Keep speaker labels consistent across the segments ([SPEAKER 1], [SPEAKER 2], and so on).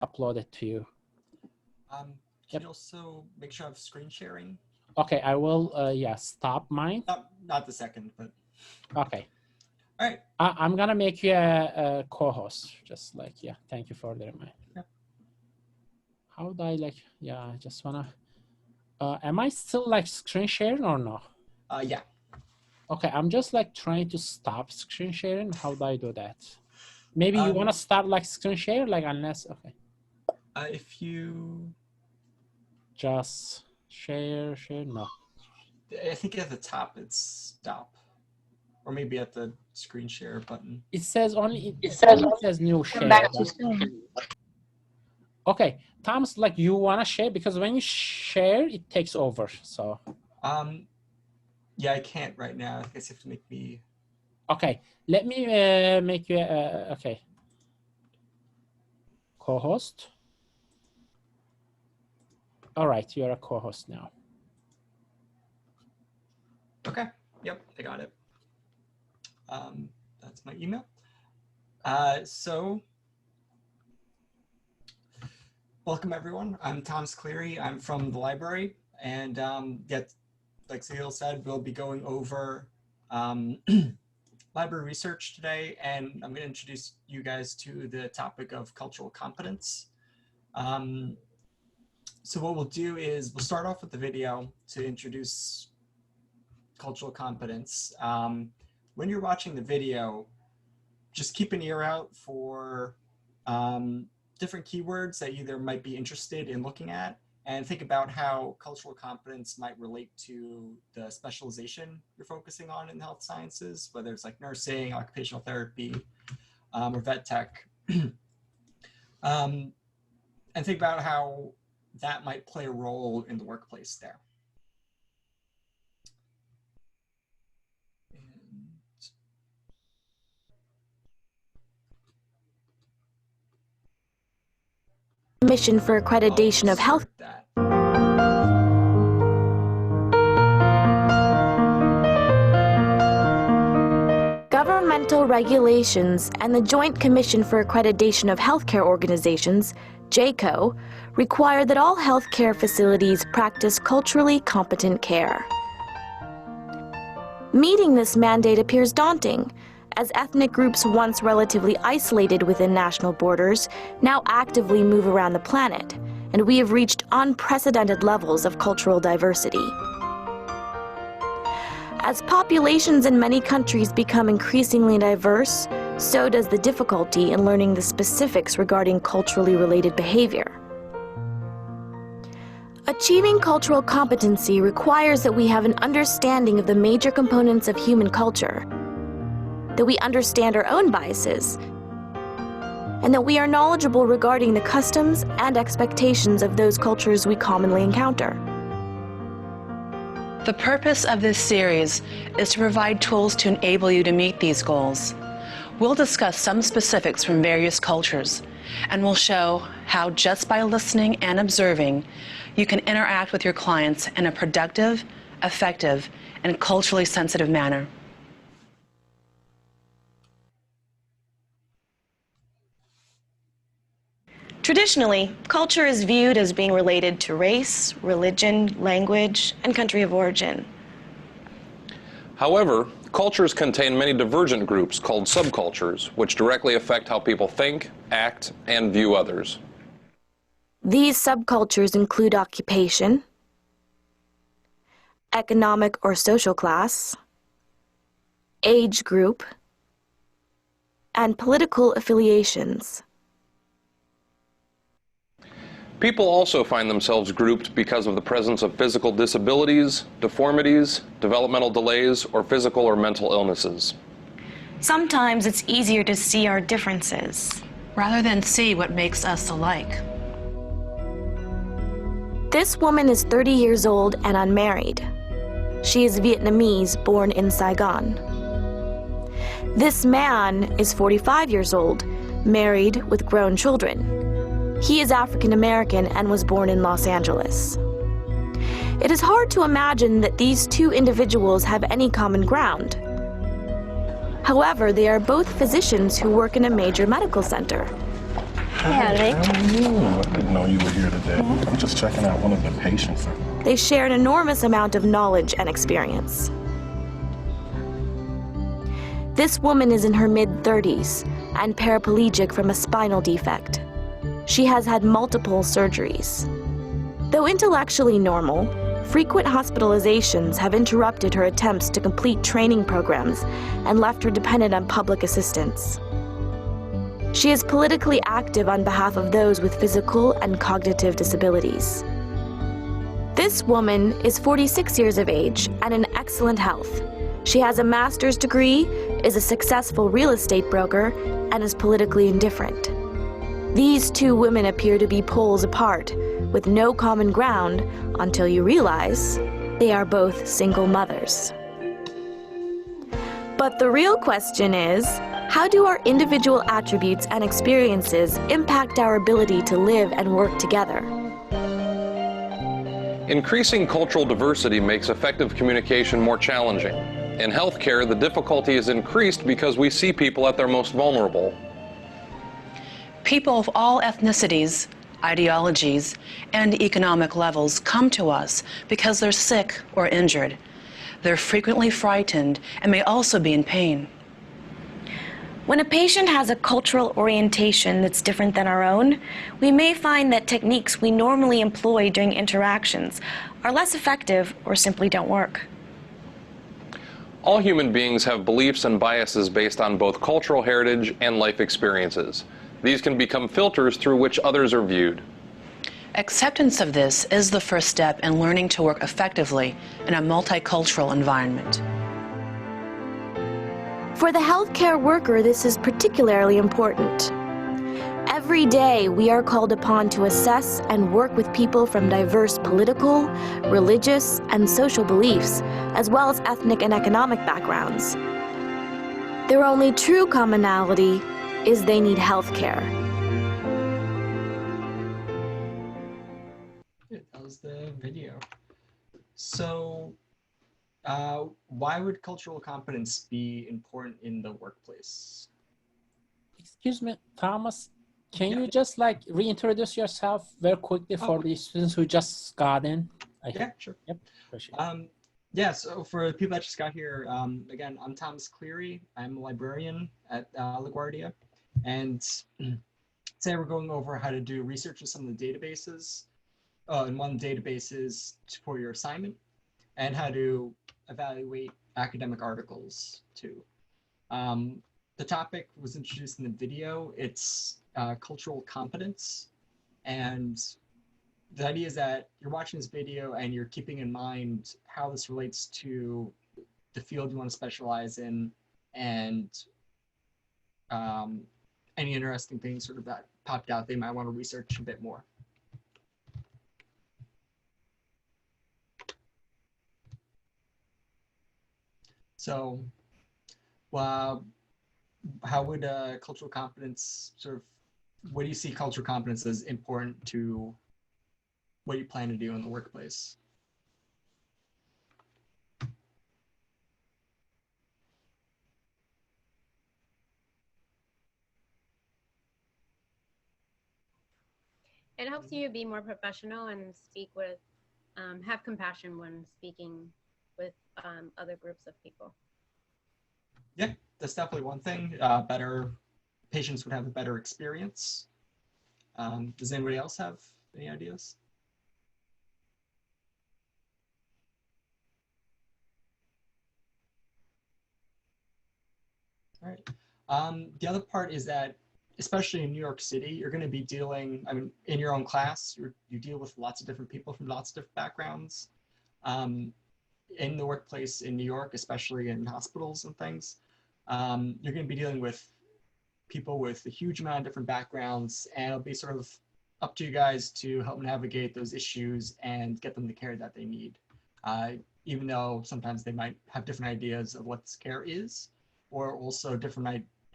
[SPEAKER 1] upload it to you.
[SPEAKER 2] Can you also make sure I have screen sharing?
[SPEAKER 1] Okay, I will, yeah, stop mine.
[SPEAKER 2] Not the second, but.
[SPEAKER 1] Okay.
[SPEAKER 2] All right.
[SPEAKER 1] I'm gonna make you a co-host, just like, yeah, thank you for the reminder.
[SPEAKER 2] Yeah.
[SPEAKER 1] How do I like, yeah, I just wanna, am I still like screen sharing or no?
[SPEAKER 2] Yeah.
[SPEAKER 1] Okay, I'm just like trying to stop screen sharing. How do I do that? Maybe you wanna start like screen share, like unless, okay.
[SPEAKER 2] If you.
[SPEAKER 1] Just share, no.
[SPEAKER 2] I think at the top it's stop. Or maybe at the screen share button.
[SPEAKER 1] It says only, it says new share. Okay, Thomas, like you wanna share, because when you share, it takes over, so.
[SPEAKER 2] Yeah, I can't right now. I guess you have to make me.
[SPEAKER 1] Okay, let me make you, okay. Co-host. All right, you're a co-host now.
[SPEAKER 2] Okay, yep, I got it. That's my email. So, welcome everyone. I'm Thomas Cleary. I'm from the library, and yeah, like Sahil said, we'll be going over library research today, and I'm going to introduce you guys to the topic of cultural competence. So what we'll do is we'll start off with the video to introduce cultural competence. When you're watching the video, just keep an ear out for different keywords that you either might be interested in looking at, and think about how cultural competence might relate to the specialization you're focusing on in the health sciences, whether it's like nursing, occupational therapy, or vet tech. And think about how that might play a role in the workplace there.
[SPEAKER 3] Mission for accreditation of health. Governmental regulations and the Joint Commission for Accreditation of Healthcare Organizations, JCAHO, require that all healthcare facilities practice culturally competent care. Meeting this mandate appears daunting, as ethnic groups once relatively isolated within national borders now actively move around the planet, and we have reached unprecedented levels of cultural diversity. As populations in many countries become increasingly diverse, so does the difficulty in learning the specifics regarding culturally related behavior. Achieving cultural competency requires that we have an understanding of the major components of human culture, that we understand our own biases, and that we are knowledgeable regarding the customs and expectations of those cultures we commonly encounter.
[SPEAKER 4] The purpose of this series is to provide tools to enable you to meet these goals. We'll discuss some specifics from various cultures, and we'll show how just by listening and observing, you can interact with your clients in a productive, effective, and culturally sensitive manner. Traditionally, culture is viewed as being related to race, religion, language, and country of origin.
[SPEAKER 5] However, cultures contain many divergent groups called subcultures, which directly affect how people think, act, and view others.
[SPEAKER 3] These subcultures include occupation, economic or social class, age group, and political affiliations.
[SPEAKER 5] People also find themselves grouped because of the presence of physical disabilities, deformities, developmental delays, or physical or mental illnesses.
[SPEAKER 6] Sometimes it's easier to see our differences
[SPEAKER 4] rather than see what makes us alike.
[SPEAKER 3] This woman is 30 years old and unmarried. She is Vietnamese, born in Saigon. This man is 45 years old, married with grown children. He is African American and was born in Los Angeles. It is hard to imagine that these two individuals have any common ground. However, they are both physicians who work in a major medical center.
[SPEAKER 7] Hey,
[SPEAKER 8] I didn't know you were here today. I'm just checking out one of the patients.
[SPEAKER 3] They share an enormous amount of knowledge and experience. This woman is in her mid-30s and paraplegic from a spinal defect. She has had multiple surgeries. Though intellectually normal, frequent hospitalizations have interrupted her attempts to complete training programs and left her dependent on public assistance. She is politically active on behalf of those with physical and cognitive disabilities. This woman is 46 years of age and in excellent health. She has a master's degree, is a successful real estate broker, and is politically indifferent. These two women appear to be poles apart, with no common ground until you realize they are both single mothers. But the real question is, how do our individual attributes and experiences impact our ability to live and work together?
[SPEAKER 5] Increasing cultural diversity makes effective communication more challenging. In healthcare, the difficulty is increased because we see people at their most vulnerable.
[SPEAKER 4] People of all ethnicities, ideologies, and economic levels come to us because they're sick or injured. They're frequently frightened and may also be in pain.
[SPEAKER 6] When a patient has a cultural orientation that's different than our own, we may find that techniques we normally employ during interactions are less effective or simply don't work.
[SPEAKER 5] All human beings have beliefs and biases based on both cultural heritage and life experiences. These can become filters through which others are viewed.
[SPEAKER 4] Acceptance of this is the first step in learning to work effectively in a multicultural environment.
[SPEAKER 3] For the healthcare worker, this is particularly important. Every day, we are called upon to assess and work with people from diverse political, religious, and social beliefs, as well as ethnic and economic backgrounds. Their only true commonality is they need healthcare.
[SPEAKER 2] That was the video. So, why would cultural competence be important in the workplace?
[SPEAKER 1] Excuse me, Thomas, can you just like reintroduce yourself very quickly for the students who just got in?
[SPEAKER 2] Yeah, sure.
[SPEAKER 1] Yep, appreciate it.
[SPEAKER 2] Yeah, so for the people that just got here, again, I'm Thomas Cleary. I'm a librarian at LaGuardia. And today we're going over how to do research with some of the databases. And one of the databases for your assignment, and how to evaluate academic articles too. The topic was introduced in the video. It's cultural competence. And the idea is that you're watching this video and you're keeping in mind how this relates to the field you want to specialize in, and any interesting things sort of that popped out they might want to research a bit more. So, how would cultural competence what do you see cultural competence as important to what you plan to do in the workplace?
[SPEAKER 9] It helps you be more professional and speak with, have compassion when speaking with other groups of people.
[SPEAKER 2] Yeah, that's definitely one thing. Better patients would have a better experience. Does anybody else have any ideas? All right. The other part is that, especially in New York City, you're going to be dealing, I mean, in your own class, you deal with lots of different people from lots of different backgrounds. In the workplace in New York, especially in hospitals and things, you're going to be dealing with people with a huge amount of different backgrounds, and it'll be sort of up to you guys to help navigate those issues and get them the care that they need. Even though sometimes they might have different ideas of what this care is, or also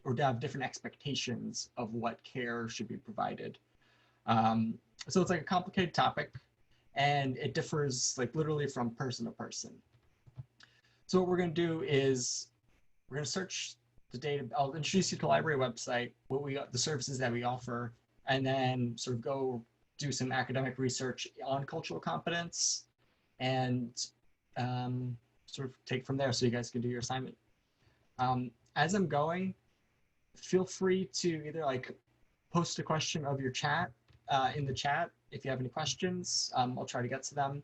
[SPEAKER 2] or have different expectations of what care should be provided. So it's like a complicated topic, and it differs like literally from person to person. So what we're going to do is we're going to search the data. I'll introduce you to the library website, the services that we offer, and then sort of go do some academic research on cultural competence and sort of take from there so you guys can do your assignment. As I'm going, feel free to either like post a question of your chat in the chat if you have any questions. I'll try to get to them.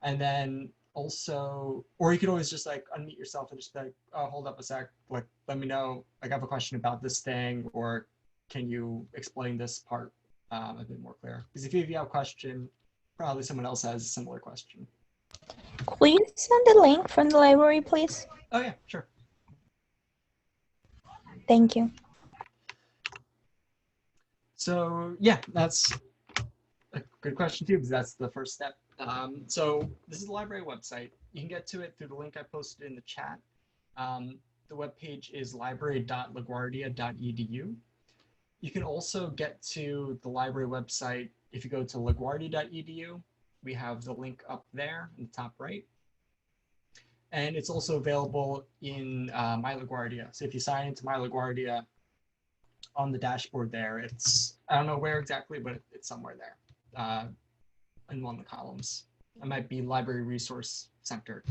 [SPEAKER 2] And then also, or you could always just like unmute yourself and just be like, oh, hold up a sec, like let me know, like I have a question about this thing, or can you explain this part a bit more clear? Because if you have a question, probably someone else has a similar question.
[SPEAKER 7] Could you send the link from the library, please?
[SPEAKER 2] Oh yeah, sure.
[SPEAKER 7] Thank you.
[SPEAKER 2] So yeah, that's a good question too, because that's the first step. So this is the library website. You can get to it through the link I posted in the chat. The webpage is library.laguardia.edu. You can also get to the library website if you go to laguardia.edu. We have the link up there in the top right. And it's also available in My LaGuardia. So if you sign into My LaGuardia on the dashboard there, it's, I don't know where exactly, but it's somewhere there in one of the columns. It might be Library Resource Center.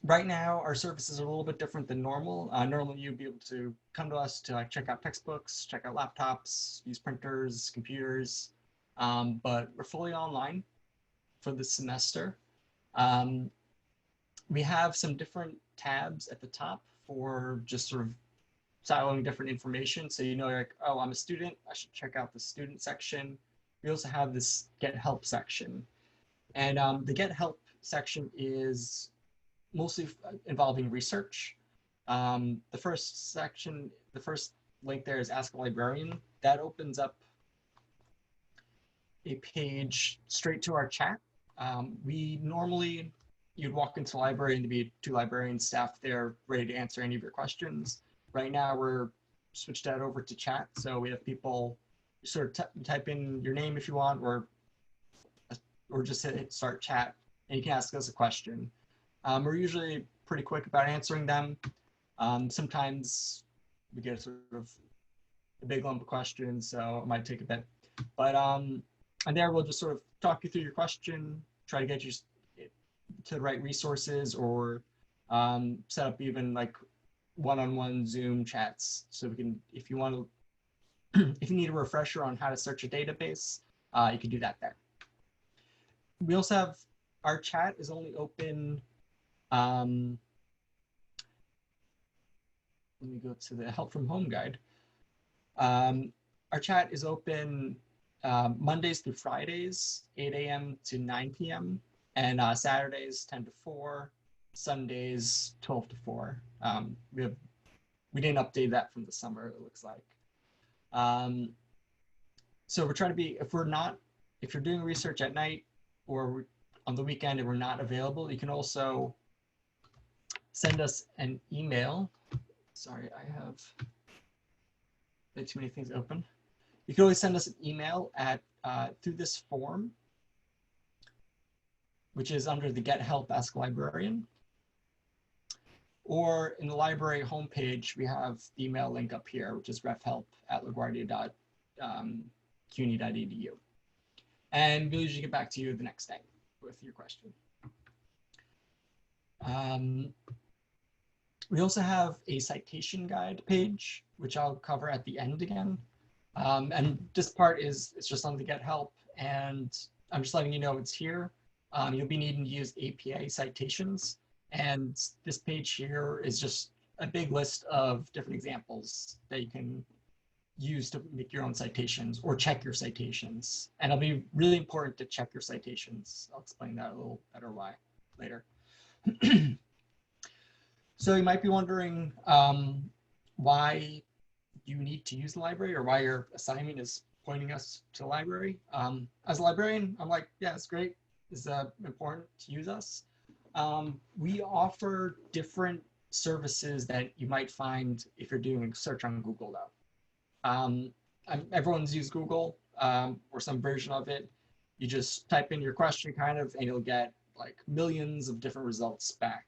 [SPEAKER 2] Right now, our services are a little bit different than normal. Normally, you'd be able to come to us to like check out textbooks, check out laptops, use printers, computers, but we're fully online for this semester. We have some different tabs at the top for just sort of siloing different information. So you know, like, oh, I'm a student, I should check out the student section. We also have this Get Help section. And the Get Help section is mostly involving research. The first section, the first link there is Ask a Librarian. That opens up a page straight to our chat. We normally, you'd walk into the library and there'd be 2 librarian staff there ready to answer any of your questions. Right now we're switched that over to chat. So we have people sort of type in your name if you want, or just hit start chat and you can ask us a question. We're usually pretty quick about answering them. Sometimes we get sort of a big lump of questions, so it might take a bit. But and there we'll just sort of talk you through your question, try to get you to the right resources, or set up even like one-on-one Zoom chats. So we can, if you want to, if you need a refresher on how to search a database, you can do that there. We also have, our chat is only open, let me go to the Help from Home guide. Our chat is open Mondays through Fridays, 8 a.m. to 9 p.m. and Saturdays 10 to 4, Sundays 12 to 4. We didn't update that from the summer, it looks like. So we're trying to be, if you're doing research at night or on the weekend and we're not available, you can also send us an email. Sorry, I have way too many things open. You can always send us an email at through this form, which is under the Get Help Ask Librarian. Or in the library homepage, we have the email link up here, which is refhelp@laguardia.cuny.edu. And we'll usually get back to you the next day with your question. We also have a citation guide page, which I'll cover at the end again. And this part is, it's just on the Get Help, and I'm just letting you know it's here. You'll be needing to use APA citations. And this page here is just a big list of different examples that you can use to make your own citations or check your citations. And it'll be really important to check your citations. I'll explain that a little better why later. So you might be wondering why you need to use the library or why your assignment is pointing us to the library. As a librarian, I'm like, yeah, it's great. It's important to use us. We offer different services that you might find if you're doing a search on Google though. Everyone's used Google or some version of it. You just type in your question kind of, and you'll get like millions of different results back.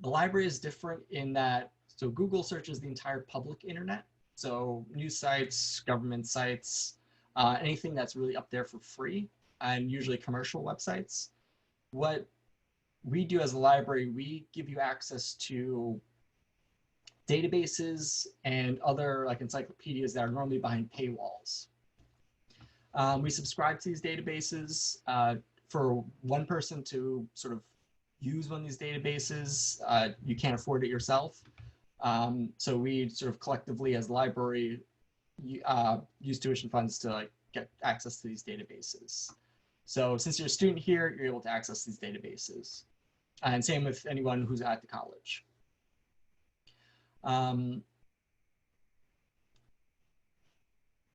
[SPEAKER 2] The library is different in that, So Google searches the entire public internet. So news sites, government sites, anything that's really up there for free, and usually commercial websites. What we do as a library, we give you access to databases and other like encyclopedias that are normally behind paywalls. We subscribe to these databases. For one person to sort of use one of these databases, you can't afford it yourself. So we sort of collectively as a library use tuition funds to like get access to these databases. So since you're a student here, you're able to access these databases. And same with anyone who's at the college.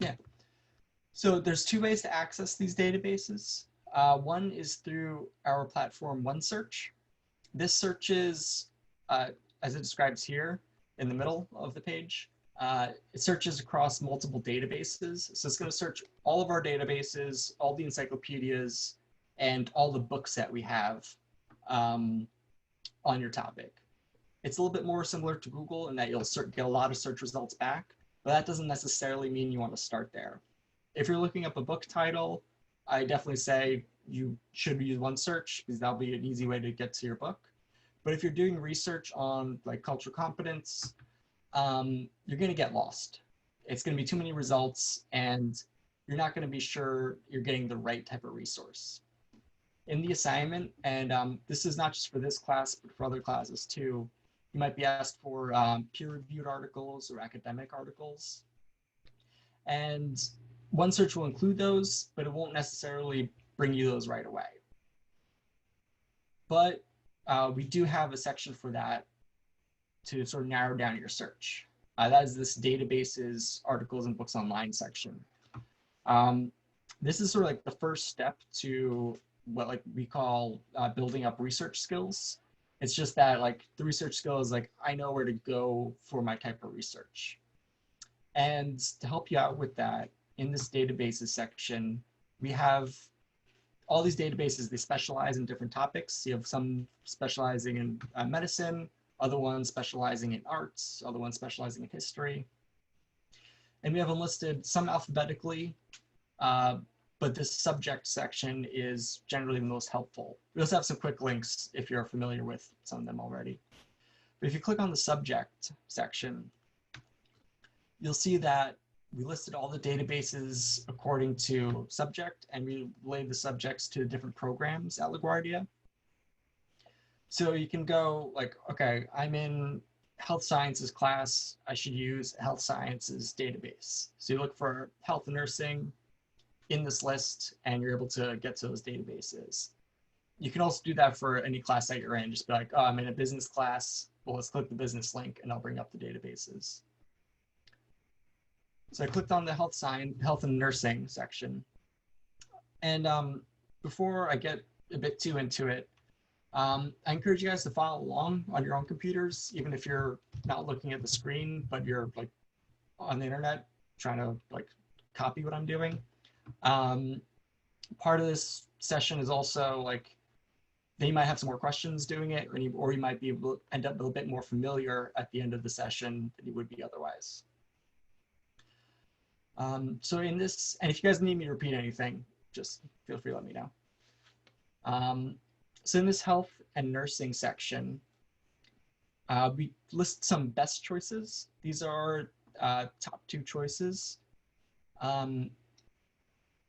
[SPEAKER 2] Yeah. So there's two ways to access these databases. One is through our platform OneSearch. This searches, as it describes here in the middle of the page, it searches across multiple databases. So it's going to search all of our databases, all the encyclopedias, and all the books that we have on your topic. It's a little bit more similar to Google in that you'll get a lot of search results back, but that doesn't necessarily mean you want to start there. If you're looking up a book title, I definitely say you should use OneSearch because that'll be an easy way to get to your book. But if you're doing research on like cultural competence, you're going to get lost. It's going to be too many results and you're not going to be sure you're getting the right type of resource. In the assignment, and this is not just for this class, but for other classes too, you might be asked for peer-reviewed articles or academic articles. And OneSearch will include those, but it won't necessarily bring you those right away. But we do have a section for that to sort of narrow down your search. That is this databases, articles, and books online section. This is sort of like the first step to what like we call building up research skills. It's just that like the research skill is like, I know where to go for my type of research. And to help you out with that, in this databases section, we have all these databases, they specialize in different topics. You have some specializing in medicine, other ones specializing in arts, other ones specializing in history. And we have them listed some alphabetically, but this subject section is generally the most helpful. We also have some quick links if you're familiar with some of them already. But if you click on the subject section, you'll see that we listed all the databases according to subject, and we laid the subjects to different programs at LaGuardia. So you can go like, okay, I'm in health sciences class, I should use a health sciences database. So you look for health and nursing in this list, and you're able to get to those databases. You can also do that for any class that you're in. Just be like, oh, I'm in a business class. Well, let's click the business link, and I'll bring up the databases. So I clicked on the health and nursing section. And before I get a bit too into it, I encourage you guys to follow along on your own computers, even if you're not looking at the screen, but you're like on the internet trying to like copy what I'm doing. Part of this session is also like, they might have some more questions doing it, or you might be able to end up a little bit more familiar at the end of the session than you would be otherwise. So in this, and if you guys need me to repeat anything, just feel free to let me know. So in this health and nursing section, we list some best choices. These are top 2 choices.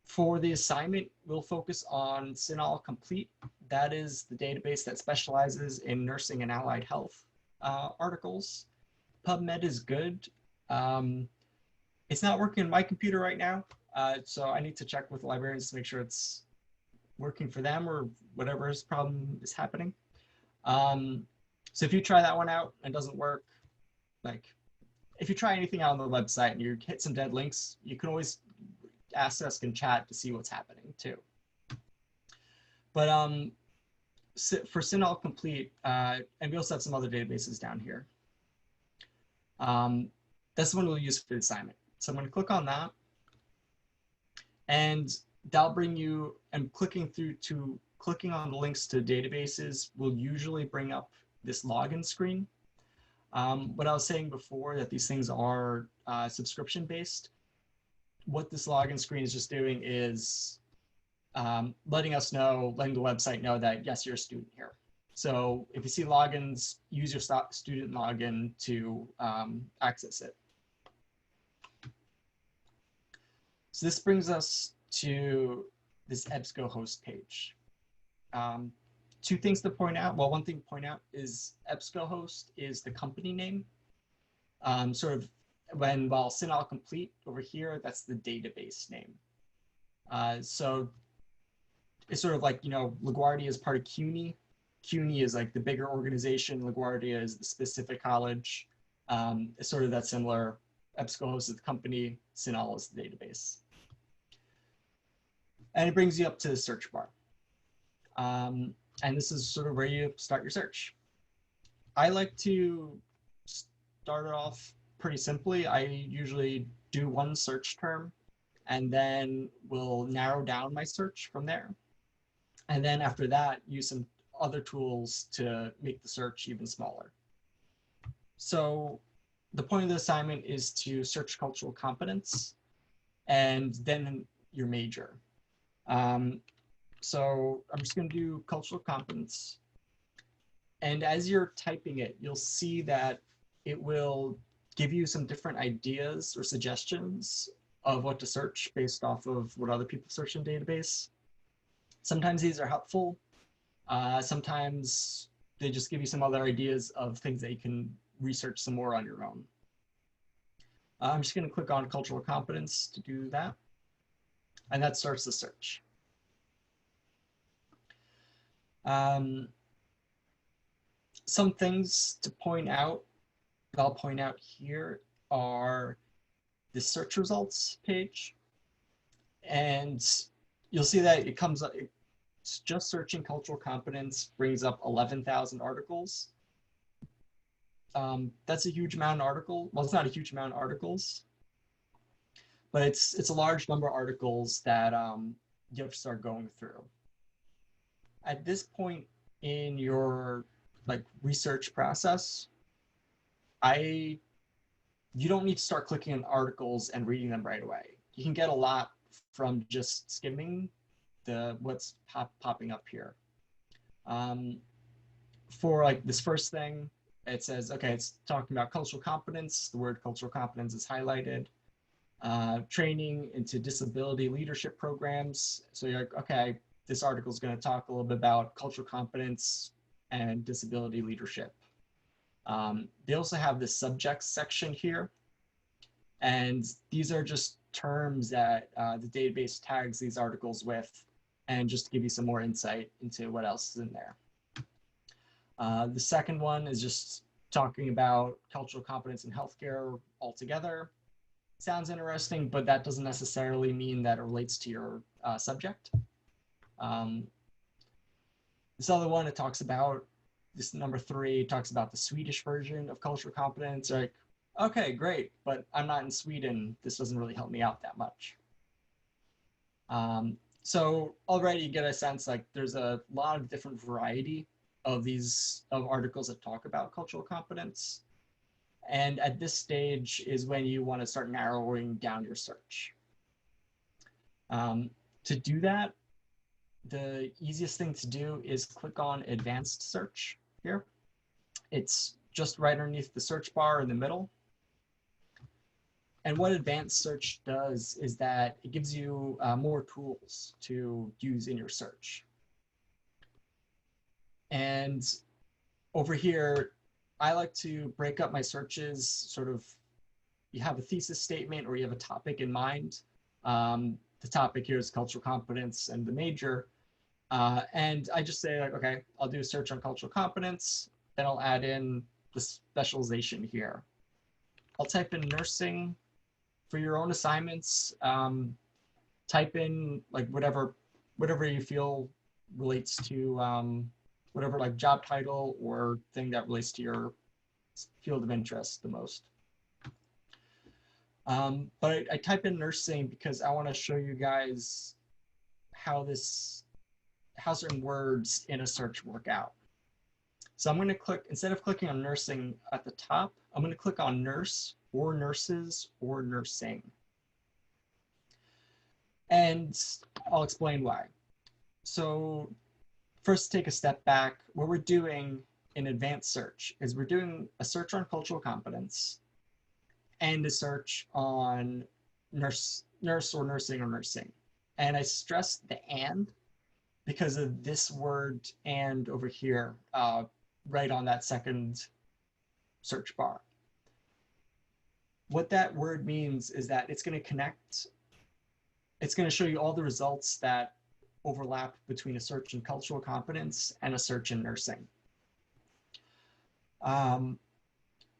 [SPEAKER 2] For the assignment, we'll focus on CINAHL Complete. That is the database that specializes in nursing and allied health articles. PubMed is good. It's not working on my computer right now, so I need to check with the librarians to make sure it's working for them or whatever problem is happening. So if you try that one out and it doesn't work, like if you try anything out on the website and you hit some dead links, you can always ask us in chat to see what's happening too. But for CINAHL Complete, and we also have some other databases down here. That's the one we'll use for the assignment. So I'm going to click on that, and that'll bring you, and clicking on the links to databases will usually bring up this login screen. What I was saying before, that these things are subscription based, what this login screen is just doing is letting the website know that, yes, you're a student here. So if you see logins, use your student login to access it. So this brings us to this EBSCOhost page. Two things to point out. Well, one thing to point out is EBSCOhost is the company name. Sort of while CINAHL Complete over here, that's the database name. So it's sort of like, LaGuardia is part of CUNY. CUNY is like the bigger organization. LaGuardia is the specific college. It's sort of that similar. EBSCOhost is the company. CINAHL is the database. And it brings you up to the search bar. And this is sort of where you start your search. I like to start it off pretty simply. I usually do one search term and then will narrow down my search from there. And then after that, use some other tools to make the search even smaller. So the point of the assignment is to search cultural competence and then your major. So I'm just going to do cultural competence. And as you're typing it, you'll see that it will give you some different ideas or suggestions of what to search based off of what other people search in the database. Sometimes these are helpful. Sometimes they just give you some other ideas of things that you can research some more on your own. I'm just going to click on cultural competence to do that. And that starts the search. Some things to point out, that I'll point out here, are the search results page. And you'll see that it comes up, it's just searching cultural competence brings up 11,000 articles. That's a huge amount of articles. Well, it's not a huge amount of articles, but it's a large number of articles that you have to start going through. At this point in your research process, you don't need to start clicking on articles and reading them right away. You can get a lot from just skimming what's popping up here. For this first thing, it says, okay, it's talking about cultural competence. The word cultural competence is highlighted. Training into disability leadership programs. So you're like, okay, this article is going to talk a little bit about cultural competence and disability leadership. They also have the subjects section here. And these are just terms that the database tags these articles with, and just to give you some more insight into what else is in there. The second one is just talking about cultural competence in healthcare altogether. Sounds interesting, but that doesn't necessarily mean that it relates to your subject. This other one, it talks about, this number 3 talks about the Swedish version of cultural competence. Like, okay, great, but I'm not in Sweden. This doesn't really help me out that much. So already you get a sense there's a lot of different variety of articles that talk about cultural competence. And at this stage is when you want to start narrowing down your search. To do that, the easiest thing to do is click on Advanced Search here. It's just right underneath the search bar in the middle. And what Advanced Search does is that it gives you more tools to use in your search. And over here, I like to break up my searches sort of, you have a thesis statement or you have a topic in mind. The topic here is cultural competence and the major. And I just say okay, I'll do a search on cultural competence, then I'll add in the specialization here. I'll type in nursing. For your own assignments, type in whatever you feel relates to whatever job title or thing that relates to your field of interest the most. But I type in nursing because I want to show you guys how certain words in a search work out. So I'm going to click, instead of clicking on nursing at the top, I'm going to click on nurse or nurses or nursing. And I'll explain why. So first, take a step back. What we're doing in advanced search is we're doing a search on cultural competence and a search on nurse or nursing or nursing. And I stress the and because of this word and over here, right on that second search bar. What that word means is that it's going to connect, it's going to show you all the results that overlap between a search in cultural competence and a search in nursing.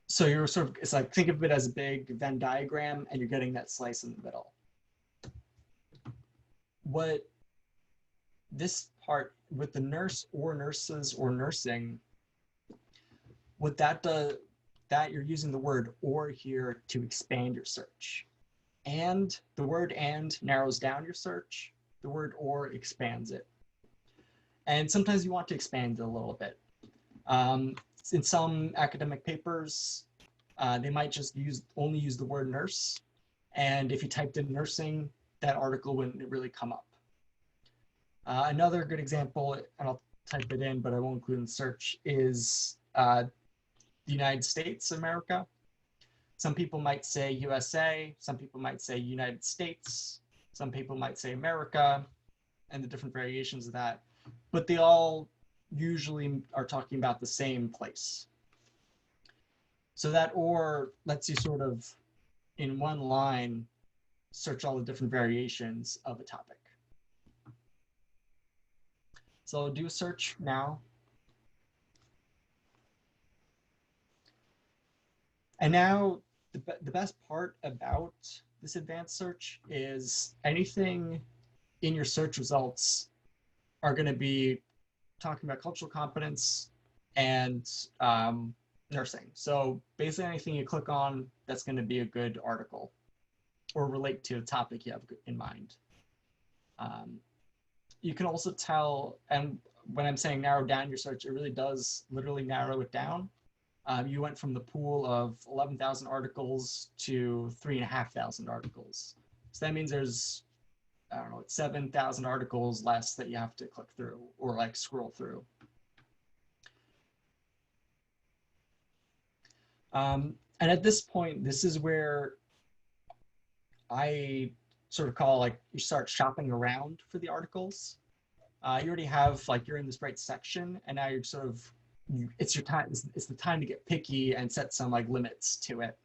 [SPEAKER 2] So you're sort of, it's like, think of it as a big Venn diagram and you're getting that slice in the middle. What this part with the nurse or nurses or nursing, what that does, that you're using the word or here to expand your search. And the word and narrows down your search. The word or expands it. And sometimes you want to expand it a little bit. In some academic papers, they might just only use the word nurse. And if you typed in nursing, that article wouldn't really come up. Another good example, and I'll type it in, but I won't include in the search, is the United States of America. Some people might say USA, some people might say United States, some people might say America, and the different variations of that. But they all usually are talking about the same place. So that or lets you sort of, in one line, search all the different variations of a topic. So I'll do a search now. And now the best part about this advanced search is anything in your search results are going to be talking about cultural competence and nursing. So basically anything you click on, that's going to be a good article or relate to a topic you have in mind. You can also tell, and when I'm saying narrow down your search, it really does literally narrow it down. You went from the pool of 11,000 articles to 3,500 articles. So that means there's, I don't know, 7,000 articles less that you have to click through or like scroll through. And at this point, this is where I sort of call like you start shopping around for the articles. You already have like you're in this right section, and now you're sort of it's your time. It's the time to get picky and set some like limits to it.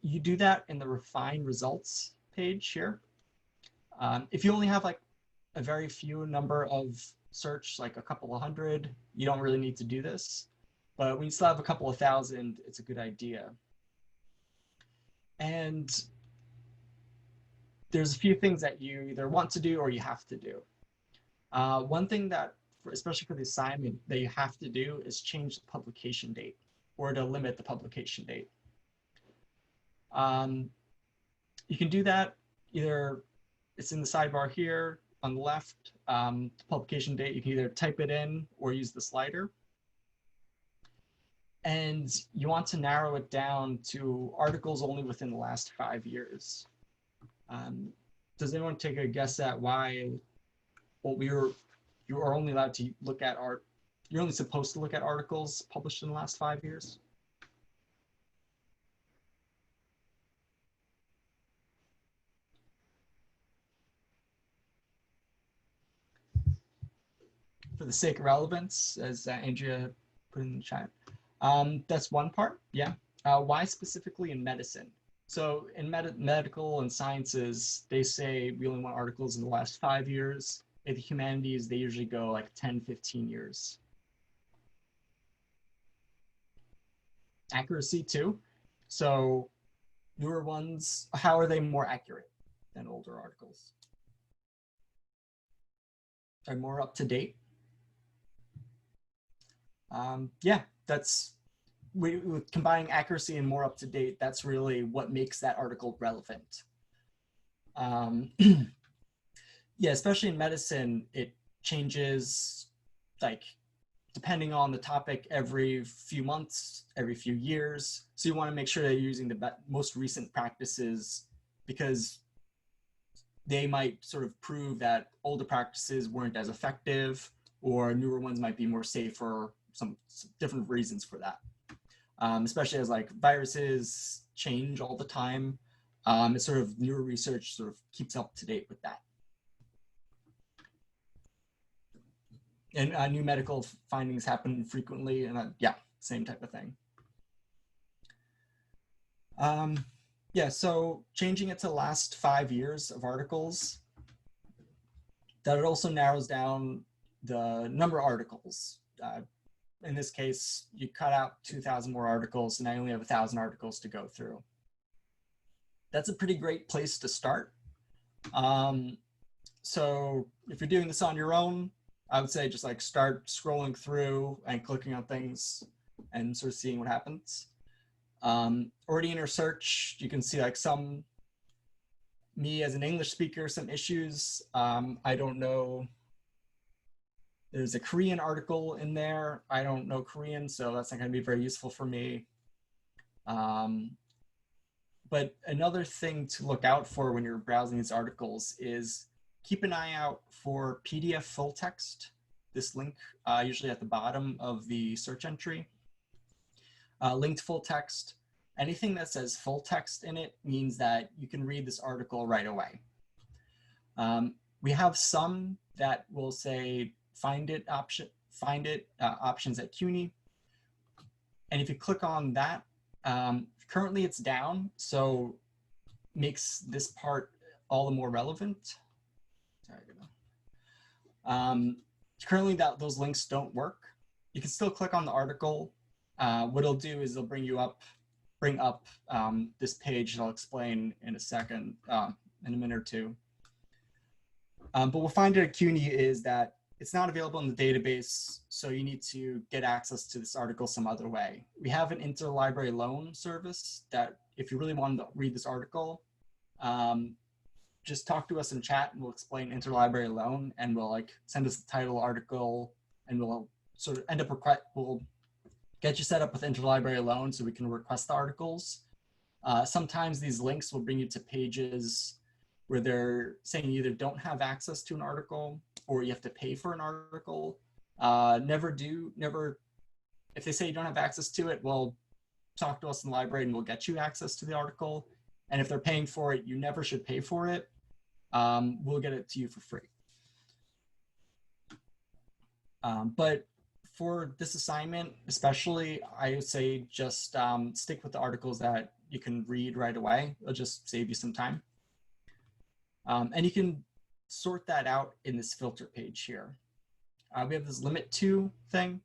[SPEAKER 2] You do that in the refine results page here. If you only have like a very few number of search, like a couple of hundred, you don't really need to do this. But when you still have a couple of thousand, it's a good idea. And there's a few things that you either want to do or you have to do. One thing that, especially for the assignment, that you have to do is change the publication date or to limit the publication date. You can do that either, it's in the sidebar here on the left, publication date, you can either type it in or use the slider. And you want to narrow it down to articles only within the last 5 years. Does anyone take a guess at why? Well, you are only allowed to look at you're only supposed to look at articles published in the last 5 years? For the sake of relevance, as Andrea put in the chat. That's one part, yeah. Why specifically in medicine? So in medical and sciences, they say we only want articles in the last 5 years. In the humanities, they usually go like 10, 15 years. Accuracy too. So newer ones, how are they more accurate than older articles? Are more up to date? Yeah, that's, with combining accuracy and more up to date, that's really what makes that article relevant. Yeah, especially in medicine, it changes like depending on the topic, every few months, every few years. So you want to make sure that you're using the most recent practices, because they might sort of prove that older practices weren't as effective, or newer ones might be more safe for some different reasons for that. Especially as like viruses change all the time. It's sort of newer research sort of keeps up to date with that. And new medical findings happen frequently, and yeah, same type of thing. Yeah, so changing it to the last 5 years of articles, that it also narrows down the number of articles. In this case, you cut out 2,000 more articles, and I only have 1,000 articles to go through. That's a pretty great place to start. So if you're doing this on your own, I would say just like start scrolling through and clicking on things and sort of seeing what happens. Already in your search, you can see like me as an English speaker, some issues. I don't know. There's a Korean article in there. I don't know Korean, so that's not going to be very useful for me. But another thing to look out for when you're browsing these articles is keep an eye out for PDF full text. This link, usually at the bottom of the search entry. Linked full text. Anything that says full text in it means that you can read this article right away. We have some that will say find it options at CUNY. And if you click on that, currently it's down, so makes this part all the more relevant. Sorry. Currently those links don't work. You can still click on the article. What it'll do is it'll bring up this page that I'll explain in a second, in a minute or two. But we'll find it at CUNY is that it's not available in the database, so you need to get access to this article some other way. We have an interlibrary loan service that if you really want to read this article, just talk to us in chat and we'll explain interlibrary loan, and we'll like send us the title article, and we'll sort of we'll get you set up with interlibrary loan so we can request the articles. Sometimes these links will bring you to pages where they're saying you either don't have access to an article or you have to pay for an article. If they say you don't have access to it, well, talk to us in the library and we'll get you access to the article. And if they're paying for it, you never should pay for it. We'll get it to you for free. But for this assignment, especially, I would say just stick with the articles that you can read right away. It'll just save you some time. And you can sort that out in this filter page here. We have this limit to thing.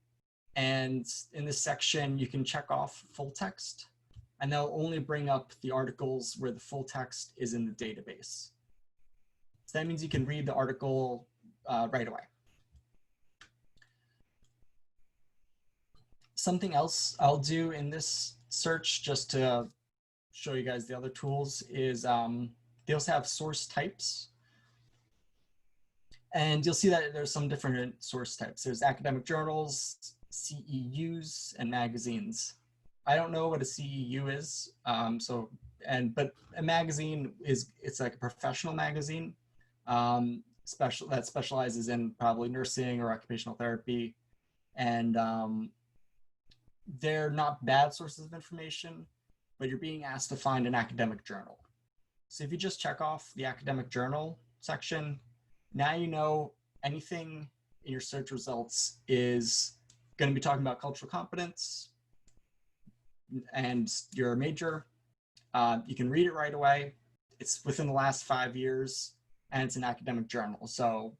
[SPEAKER 2] And in this section, you can check off full text. And they'll only bring up the articles where the full text is in the database. So that means you can read the article right away. Something else I'll do in this search, just to show you guys the other tools, is they also have source types. And you'll see that there's some different source types. There's academic journals, CEUs, and magazines. I don't know what a CEU is, but a magazine it's like a professional magazine that specializes in probably nursing or occupational therapy, and they're not bad sources of information, but you're being asked to find an academic journal. So if you just check off the academic journal section, now you know anything in your search results is going to be talking about cultural competence and your major. You can read it right away. It's within the last 5 years, and it's an academic journal. So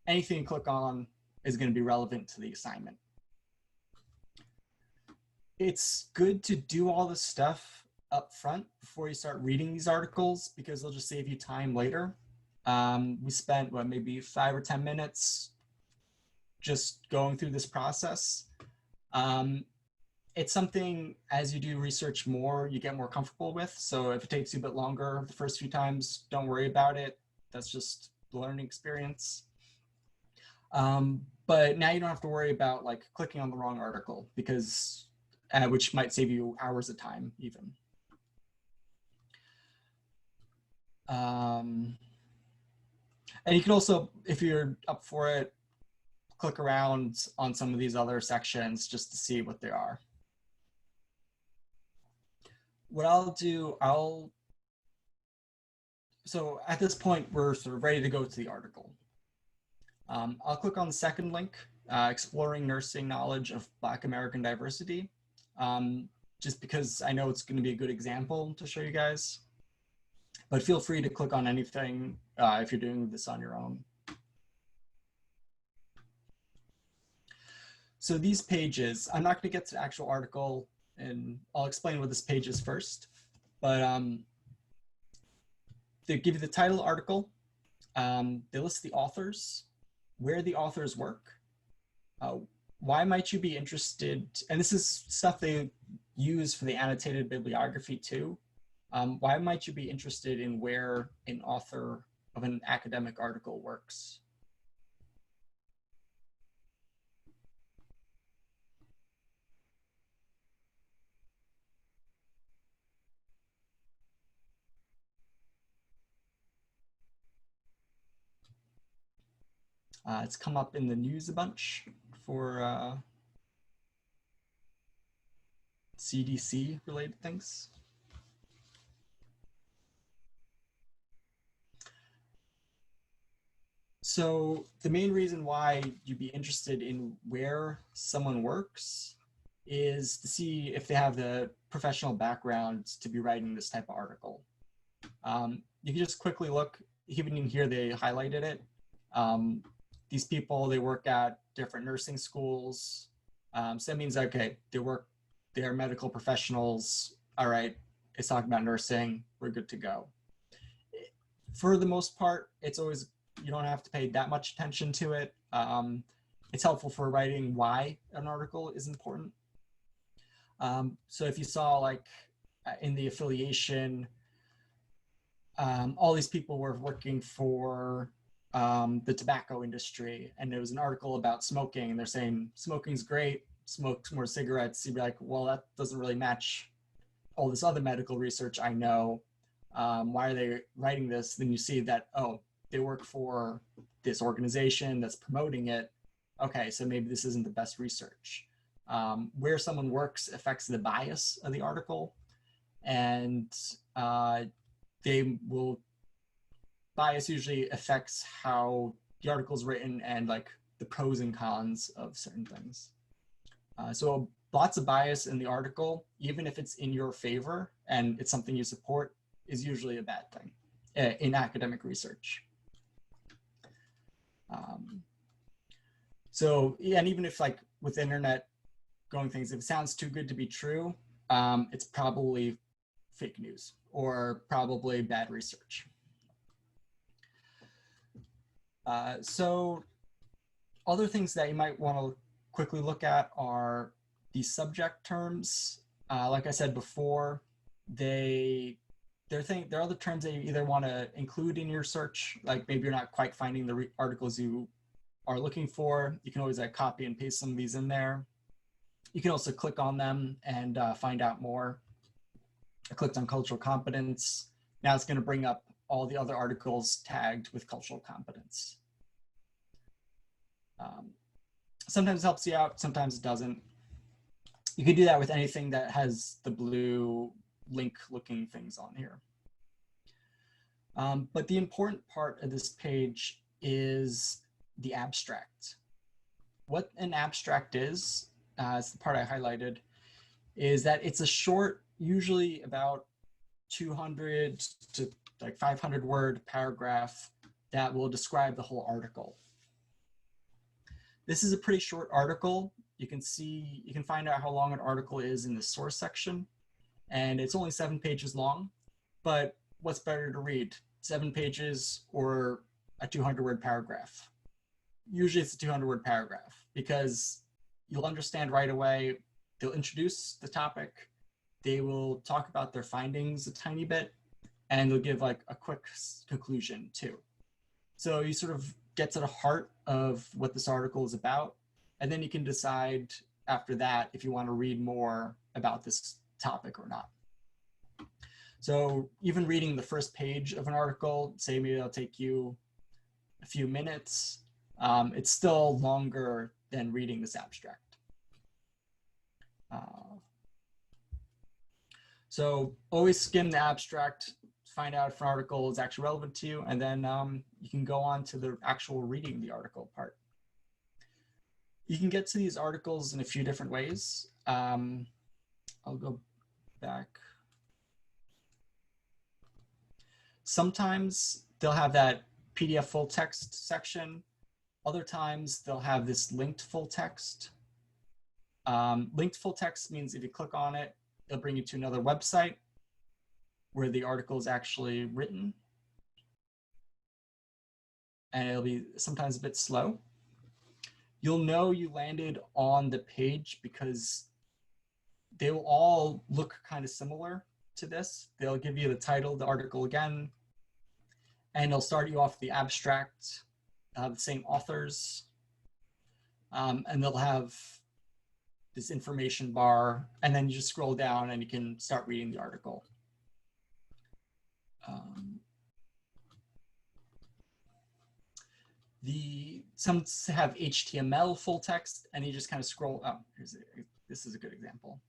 [SPEAKER 2] anything you click on is going to be relevant to the assignment. It's good to do all this stuff up front before you start reading these articles, because they'll just save you time later. We spent maybe 5 or 10 minutes just going through this process. It's something, as you do research more, you get more comfortable with. So if it takes you a bit longer the first few times, don't worry about it. That's just the learning experience. But now you don't have to worry about like clicking on the wrong article because, which might save you hours of time even. And you can also, if you're up for it, click around on some of these other sections just to see what they are. What I'll do, so at this point, we're sort of ready to go to the article. I'll click on the second link, Exploring Nursing Knowledge of Black American Diversity, just because I know it's going to be a good example to show you guys. But feel free to click on anything if you're doing this on your own. So these pages, I'm not going to get to the actual article, and I'll explain what this page is first. But they give you the title article. They list the authors, where the authors work, why might you be interested, and this is stuff they use for the annotated bibliography too. Why might you be interested in where an author of an academic article works? It's come up in the news a bunch for CDC related things. So the main reason why you'd be interested in where someone works is to see if they have the professional background to be writing this type of article. You can just quickly look, even in here they highlighted it. These people, they work at different nursing schools. So that means, okay, they are medical professionals. All right, it's talking about nursing, we're good to go. For the most part, it's always, you don't have to pay that much attention to it. It's helpful for writing why an article is important. So if you saw like in the affiliation, all these people were working for the tobacco industry, and there was an article about smoking, and they're saying smoking's great, smoke more cigarettes. You'd be like, well, that doesn't really match all this other medical research I know. Why are they writing this? Then you see that, oh, they work for this organization that's promoting it. Okay, so maybe this isn't the best research. Where someone works affects the bias of the article, and bias usually affects how the article is written and like the pros and cons of certain things. So lots of bias in the article, even if it's in your favor and it's something you support, is usually a bad thing in academic research. So, yeah, and even if like with the internet going things, if it sounds too good to be true, it's probably fake news or probably bad research. So other things that you might want to quickly look at are the subject terms. Like I said before, there are other terms that you either want to include in your search, like maybe you're not quite finding the articles you are looking for. You can always copy and paste some of these in there. You can also click on them and find out more. I clicked on cultural competence. Now it's going to bring up all the other articles tagged with cultural competence. Sometimes it helps you out, sometimes it doesn't. You can do that with anything that has the blue link looking things on here. But the important part of this page is the abstract. What an abstract is the part I highlighted, is that it's a short, usually about 200 to like 500 word paragraph that will describe the whole article. This is a pretty short article. You can find out how long an article is in the source section, and it's only 7 pages long, but what's better to read, 7 pages or a 200-word paragraph? Usually it's a 200-word paragraph because you'll understand right away. They'll introduce the topic, they will talk about their findings a tiny bit, and they'll give like a quick conclusion too. So you sort of get to the heart of what this article is about. And then you can decide after that if you want to read more about this topic or not. So even reading the first page of an article, say maybe it'll take you a few minutes, it's still longer than reading this abstract. So always skim the abstract, find out if an article is actually relevant to you, and then you can go on to the actual reading the article part. You can get to these articles in a few different ways. I'll go back. Sometimes they'll have that PDF full text section. Other times they'll have this linked full text. Linked full text means if you click on it, it'll bring you to another website where the article is actually written. And it'll be sometimes a bit slow. You'll know you landed on the page because they will all look kind of similar to this. They'll give you the title of the article again, and they'll start you off the abstract, the same authors, and they'll have this information bar, and then you just scroll down and you can start reading the article. Some have HTML full text, and you just kind of scroll up. This is a good example.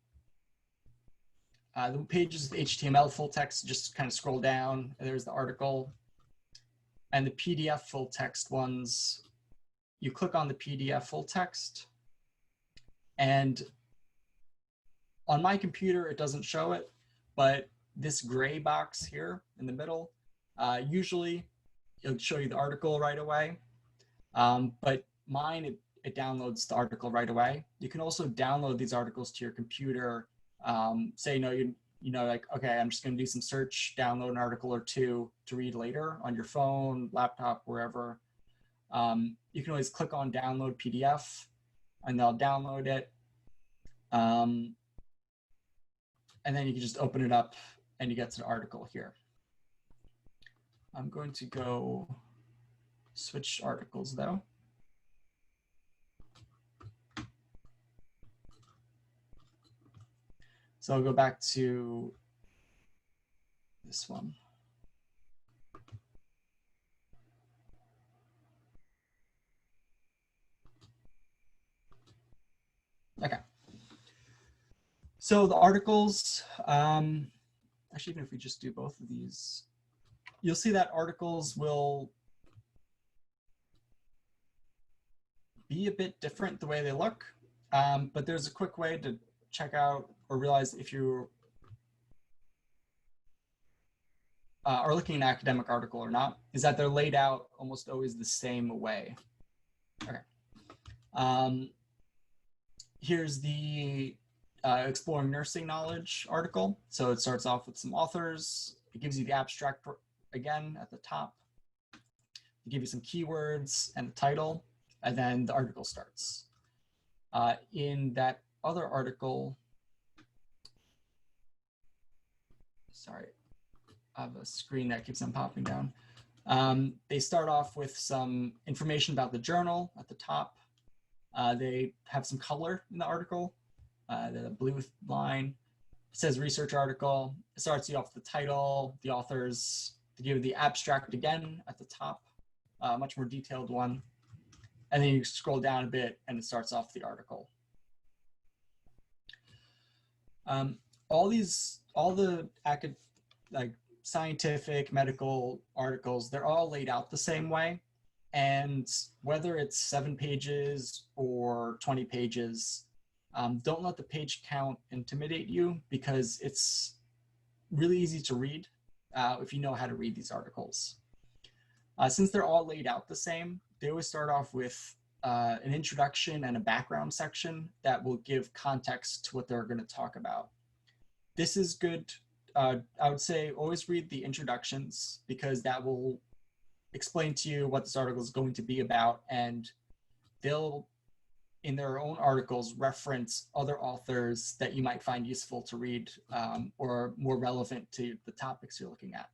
[SPEAKER 2] The pages with HTML full text, just kind of scroll down, and there's the article. And the PDF full text ones, you click on the PDF full text, and on my computer, it doesn't show it, but this gray box here in the middle, usually it'll show you the article right away. But mine, it downloads the article right away. You can also download these articles to your computer. Say, you know, like, okay, I'm just going to do some search, download an article or two to read later on your phone, laptop, wherever. You can always click on download PDF, and they'll download it. And then you can just open it up and you get to the article here. I'm going to go switch articles though. So I'll go back to this one. Okay. So the articles, actually, even if we just do both of these, you'll see that articles will be a bit different the way they look, but there's a quick way to check out or realize if you are looking at an academic article or not, is that they're laid out almost always the same way. Okay. Here's the Exploring Nursing Knowledge article. So it starts off with some authors. It gives you the abstract again at the top. It gives you some keywords and the title, and then the article starts. In that other article, sorry, I have a screen that keeps on popping down. They start off with some information about the journal at the top. They have some color in the article, the blue line. It says research article. It starts you off with the title, the authors. They give you the abstract again at the top, much more detailed one. And then you scroll down a bit and it starts off the article. All the like scientific, medical articles, they're all laid out the same way. And whether it's 7 pages or 20 pages, don't let the page count intimidate you, because it's really easy to read if you know how to read these articles. Since they're all laid out the same, they always start off with an introduction and a background section that will give context to what they're going to talk about. This is good. I would say always read the introductions, because that will explain to you what this article is going to be about, and they'll, in their own articles, reference other authors that you might find useful to read or more relevant to the topics you're looking at.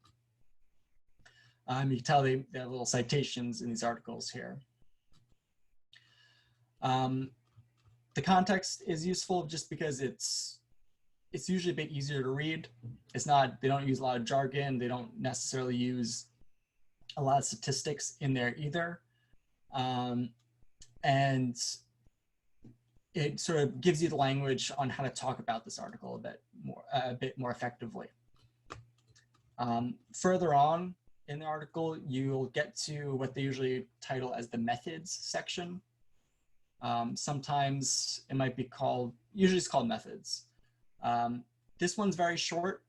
[SPEAKER 2] You can tell they have little citations in these articles here. The context is useful just because it's usually a bit easier to read. They don't use a lot of jargon. They don't necessarily use a lot of statistics in there either. And it sort of gives you the language on how to talk about this article a bit more effectively. Further on in the article, you'll get to what they usually title as the methods section. Sometimes it might be usually it's called methods. This one's very short.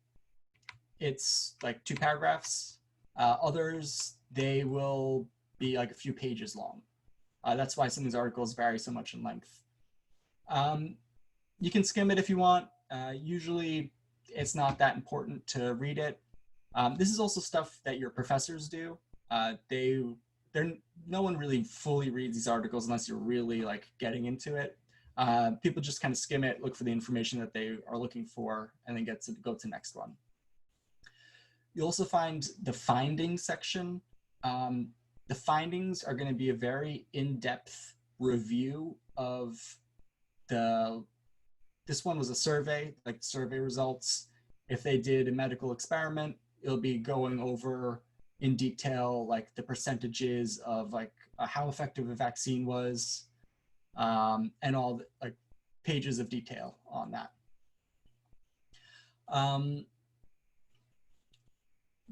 [SPEAKER 2] It's like 2 paragraphs. Others, they will be like a few pages long. That's why some of these articles vary so much in length. You can skim it if you want. Usually it's not that important to read it. This is also stuff that your professors do. No one really fully reads these articles unless you're really like getting into it. People just kind of skim it, look for the information that they are looking for, and then go to the next one. You'll also find the findings section. The findings are going to be a very in-depth review of this one was a survey, like survey results. If they did a medical experiment, it'll be going over in detail, like the percentages of like how effective a vaccine was, and all the like pages of detail on that.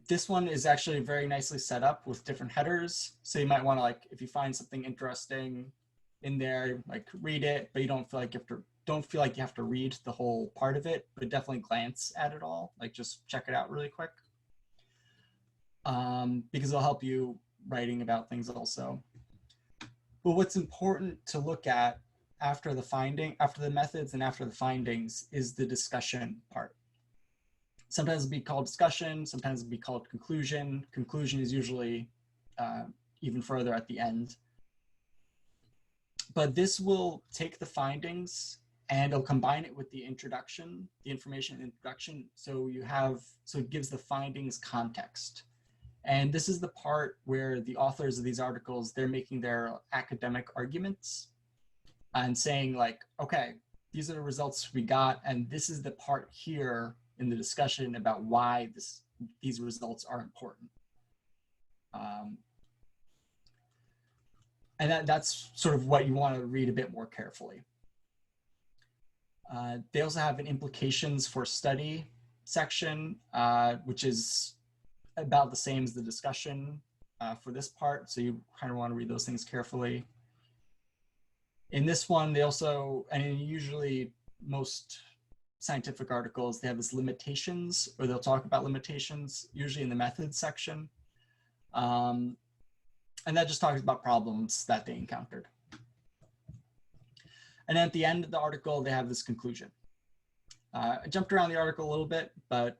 [SPEAKER 2] This one is actually very nicely set up with different headers. So you might want to, like, if you find something interesting in there, like read it, but you don't feel like you have to read the whole part of it, but definitely glance at it all. Like just check it out really quick. Because it'll help you writing about things also. But what's important to look at after the methods and after the findings is the discussion part. Sometimes it'll be called discussion, sometimes it'll be called conclusion. Conclusion is usually even further at the end. But this will take the findings and it'll combine it with the introduction, the information introduction. So it gives the findings context. And this is the part where the authors of these articles, they're making their academic arguments and saying like, okay, these are the results we got, and this is the part here in the discussion about why these results are important. And that's sort of what you want to read a bit more carefully. They also have an implications for study section, which is about the same as the discussion for this part. So you kind of want to read those things carefully. In this one, they also, and usually most scientific articles, they have this limitations, or they'll talk about limitations, usually in the methods section. And that just talks about problems that they encountered. And then at the end of the article, they have this conclusion. I jumped around the article a little bit, but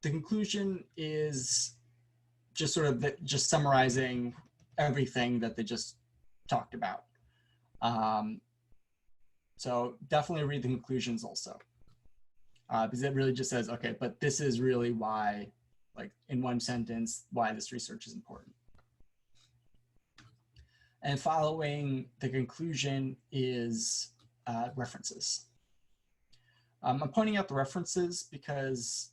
[SPEAKER 2] the conclusion is just sort of just summarizing everything that they just talked about. So definitely read the conclusions also, because it really just says, okay, but this is really why, like in one sentence, why this research is important. And following the conclusion is references. I'm pointing out the references because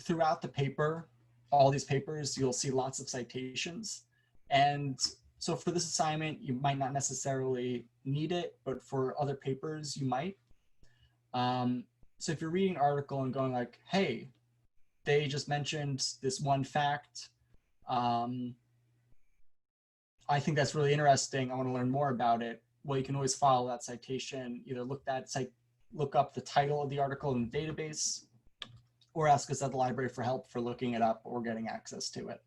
[SPEAKER 2] throughout the paper, all these papers, you'll see lots of citations. And so for this assignment, you might not necessarily need it, but for other papers, you might. So if you're reading an article and going like, hey, they just mentioned this one fact, I think that's really interesting, I want to learn more about it. Well, you can always follow that citation, either look up the title of the article in the database, or ask us at the library for help for looking it up or getting access to it.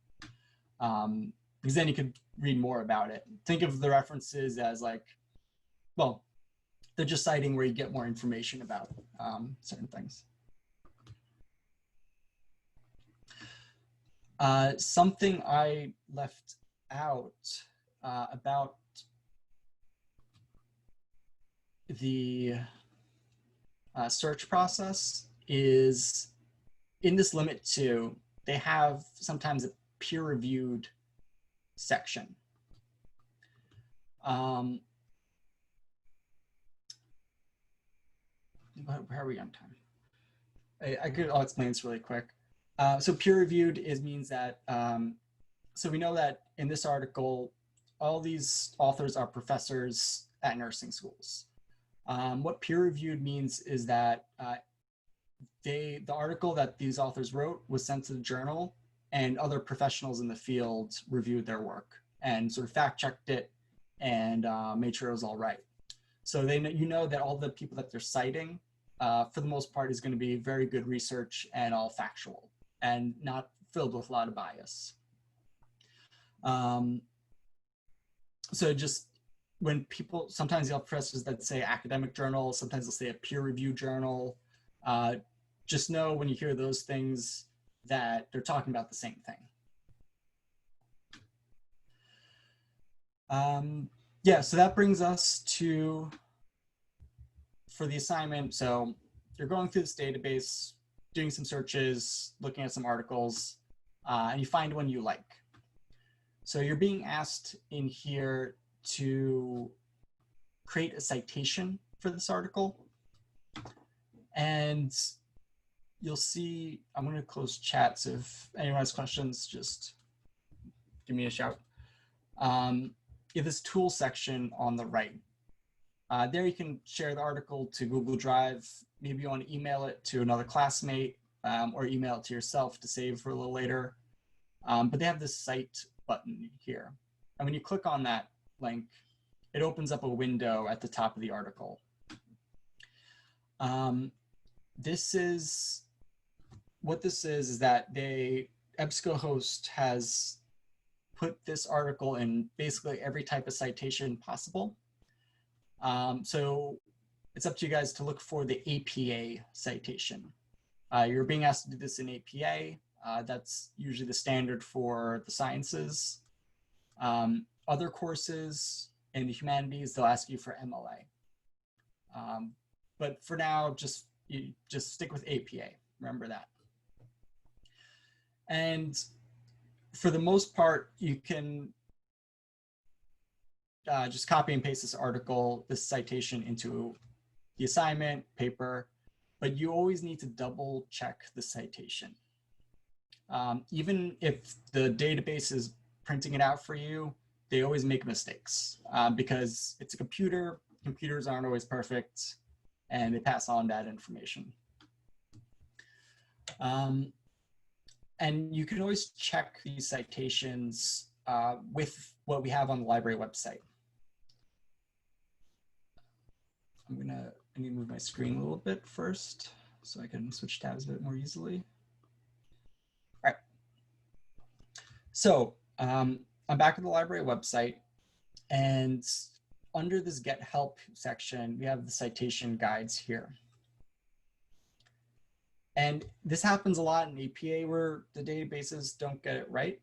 [SPEAKER 2] Because then you could read more about it. Think of the references as like, well, they're just citing where you get more information about certain things. Something I left out about the search process is in this limit 2, they have sometimes peer-reviewed section. How are we on time? I'll explain this really quick. So peer-reviewed means that, so we know that in this article, all these authors are professors at nursing schools. What peer-reviewed means is that the article that these authors wrote was sent to the journal, and other professionals in the field reviewed their work and sort of fact-checked it and made sure it was all right. So you know that all the people that they're citing, for the most part, is going to be very good research and all factual and not filled with a lot of bias. So just when people, sometimes you'll have professors that say academic journal, sometimes they'll say a peer-reviewed journal. Just know when you hear those things that they're talking about the same thing. Yeah, so that brings us to, for the assignment, so you're going through this database, doing some searches, looking at some articles, and you find one you like. So you're being asked in here to create a citation for this article. And you'll see, I'm going to close chat, so if anyone has questions, just give me a shout. You have this tool section on the right. There you can share the article to Google Drive. Maybe you want to email it to another classmate or email it to yourself to save for a little later. But they have this cite button here. And when you click on that link, it opens up a window at the top of the article. What this is that EBSCOhost has put this article in basically every type of citation possible. So it's up to you guys to look for the APA citation. You're being asked to do this in APA. That's usually the standard for the sciences. Other courses in the humanities, they'll ask you for MLA. But for now, just stick with APA. Remember that. And for the most part, you can just copy and paste this article, this citation into the assignment paper, but you always need to double check the citation. Even if the database is printing it out for you, they always make mistakes because it's a computer. Computers aren't always perfect, and they pass on that information. And you can always check these citations with what we have on the library website. I need to move my screen a little bit first so I can switch tabs a bit more easily. All right. So I'm back at the library website, and under this Get Help section, we have the citation guides here. And this happens a lot in APA where the databases don't get it right.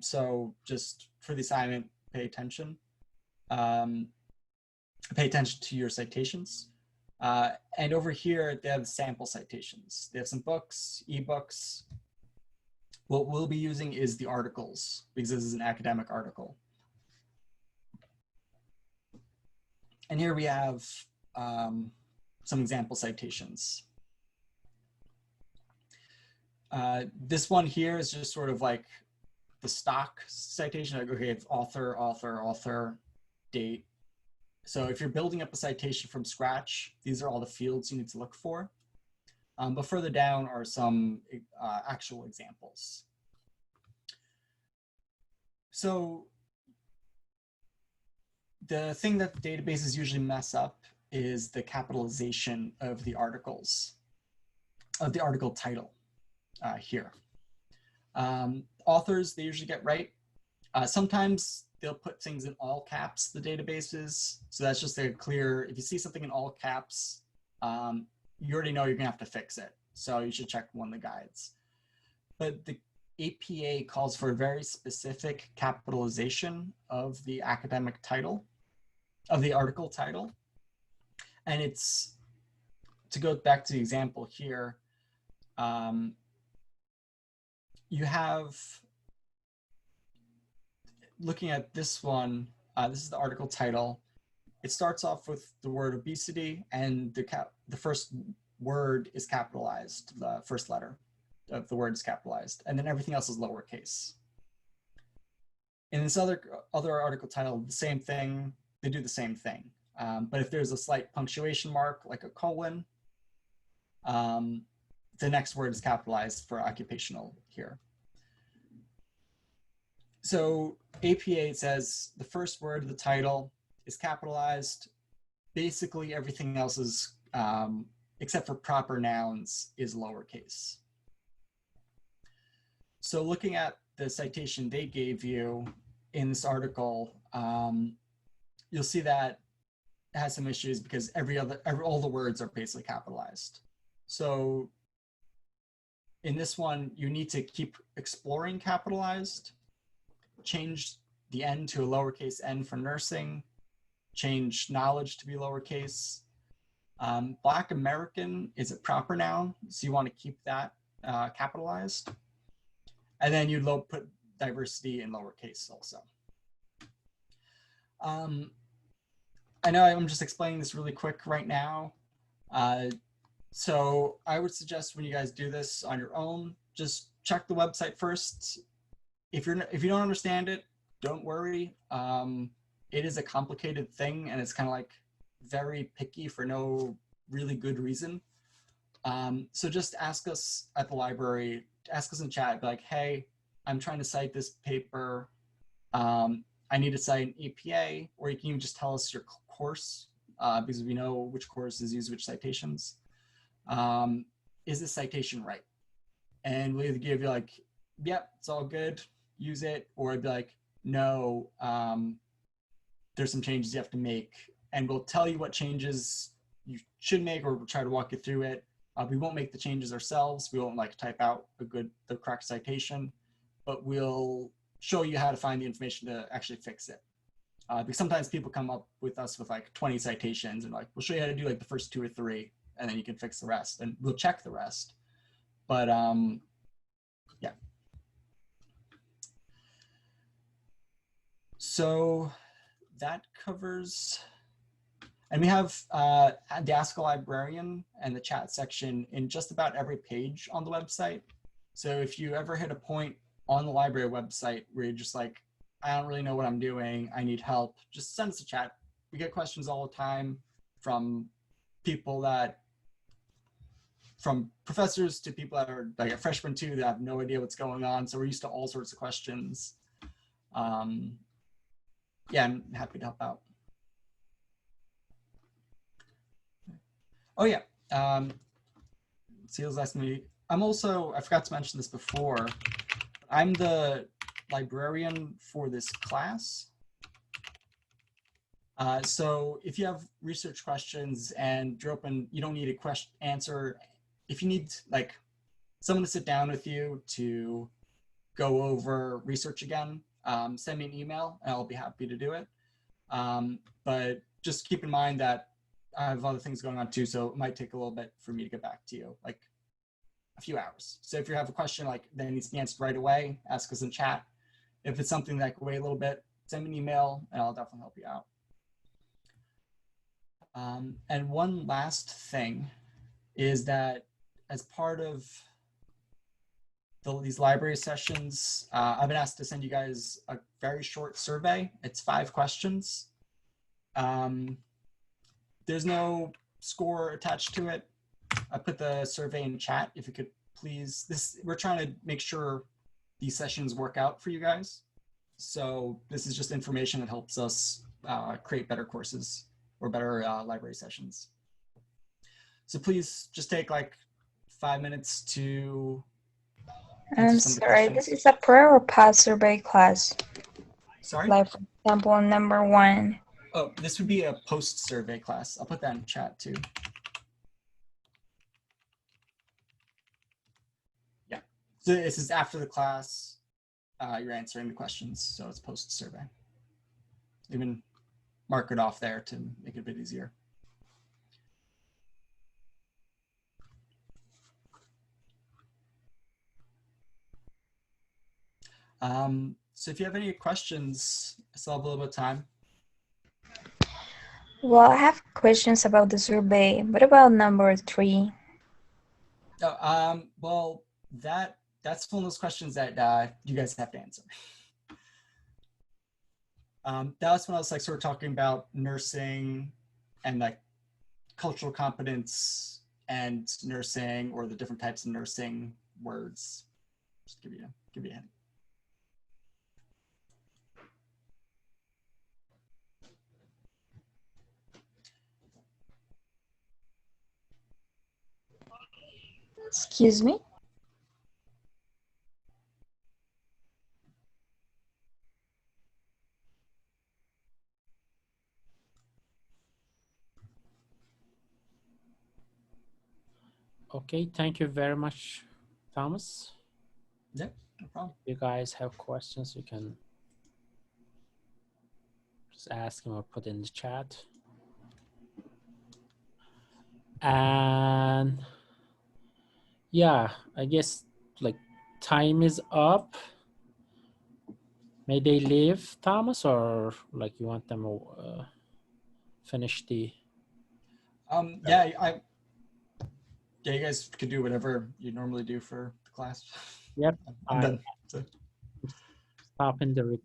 [SPEAKER 2] So just for the assignment, pay attention. Pay attention to your citations. And over here, they have sample citations. They have some books, ebooks. What we'll be using is the articles because this is an academic article. And here we have some example citations. This one here is just sort of like the stock citation. Like, okay, it's author, date. So if you're building up a citation from scratch, these are all the fields you need to look for. But further down are some actual examples. So the thing that the databases usually mess up is the capitalization of the articles, of the article title here. Authors, they usually get right. Sometimes they'll put things in all caps, the databases. So that's just a clear, if you see something in all caps, you already know you're gonna have to fix it. So you should check one of the guides. But the APA calls for a very specific capitalization of the academic title, of the article title. And it's, to go back to the example here, you have, looking at this one, this is the article title. It starts off with the word obesity, and the first word is capitalized. The first letter of the word is capitalized, and then everything else is lowercase. In this other article title, the same thing, they do the same thing. But if there's a slight punctuation mark, like a colon, the next word is capitalized for occupational here. So APA says the first word of the title is capitalized. Basically everything else is, except for proper nouns, is lowercase. So looking at the citation they gave you in this article, you'll see that it has some issues because all the words are basically capitalized. So in this one, you need to keep exploring capitalized, change the N to a lowercase n for nursing, change knowledge to be lowercase. Black American is a proper noun, so you want to keep that capitalized. And then you put diversity in lowercase also. I know I'm just explaining this really quick right now. So I would suggest when you guys do this on your own, just check the website first. If you don't understand it, don't worry. It is a complicated thing, and it's kind of like very picky for no really good reason. So just ask us at the library, ask us in chat, be like, hey, I'm trying to cite this paper. I need to cite an APA, or you can even just tell us your course, because we know which courses use which citations. Is this citation right? And we'll either give you like, yep, it's all good, use it, or I'd be like, no, there's some changes you have to make, and we'll tell you what changes you should make, or we'll try to walk you through it. We won't make the changes ourselves. We won't like type out the correct citation, but we'll show you how to find the information to actually fix it. Because sometimes people come up with us with like 20 citations and like, we'll show you how to do like the first 2 or 3, and then you can fix the rest, and we'll check the rest. But yeah. So that covers, and we have the Ask a Librarian and the chat section in just about every page on the website. So if you ever hit a point on the library website where you're just like, I don't really know what I'm doing, I need help, just send us a chat. We get questions all the time from people from professors to people that are like a freshman too that have no idea what's going on. So we're used to all sorts of questions. Yeah, I'm happy to help out. Oh yeah, Seals asked me, I'm also, I forgot to mention this before, I'm the librarian for this class. So if you have research questions and you're open, you don't need a answer. If you need like someone to sit down with you to go over research again, send me an email and I'll be happy to do it. But just keep in mind that I have other things going on too, so it might take a little bit for me to get back to you, like a few hours. So if you have a question like that needs to be answered right away, ask us in chat. If it's something that can wait a little bit, send me an email and I'll definitely help you out. And one last thing is that as part of these library sessions, I've been asked to send you guys a very short survey. It's 5 questions. There's no score attached to it. I put the survey in chat. If you could please, we're trying to make sure these sessions work out for you guys. So this is just information that helps us create better courses or better library sessions. So please just take like 5 minutes to
[SPEAKER 7] I'm sorry, this is a pre or post survey class.
[SPEAKER 2] Sorry?
[SPEAKER 7] Like for example, number 1.
[SPEAKER 2] Oh, this would be a post survey class. I'll put that in chat too. Yeah, so this is after the class, you're answering the questions, so it's post survey. Even mark it off there to make it a bit easier. So if you have any questions, I still have a little bit of time.
[SPEAKER 7] Well, I have questions about the survey. What about number 3?
[SPEAKER 2] Oh, well, that's one of those questions that you guys have to answer. That was when I was like sort of talking about nursing and like cultural competence and nursing, or the different types of nursing words. Just give you a hint.
[SPEAKER 7] Excuse me?
[SPEAKER 1] Okay, thank you very much, Thomas.
[SPEAKER 2] Yeah, no problem.
[SPEAKER 1] If you guys have questions, you can just ask him or put in the chat. And yeah, I guess like time is up. May they leave, Thomas, or like you want them to finish the?
[SPEAKER 2] Yeah, yeah, you guys could do whatever you normally do for the class.
[SPEAKER 1] Yep.
[SPEAKER 2] I'm done. So.
[SPEAKER 1] Stopping the